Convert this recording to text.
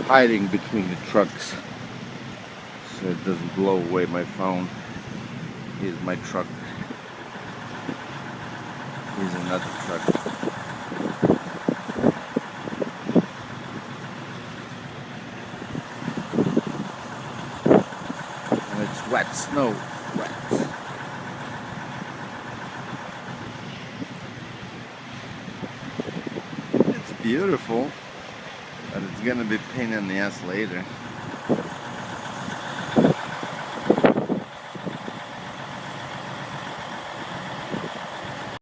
hiding between the trucks so it doesn't blow away my phone. Here's my truck. Here's another truck. And it's wet snow. Wet. It's beautiful, but it's gonna be a pain in the ass later.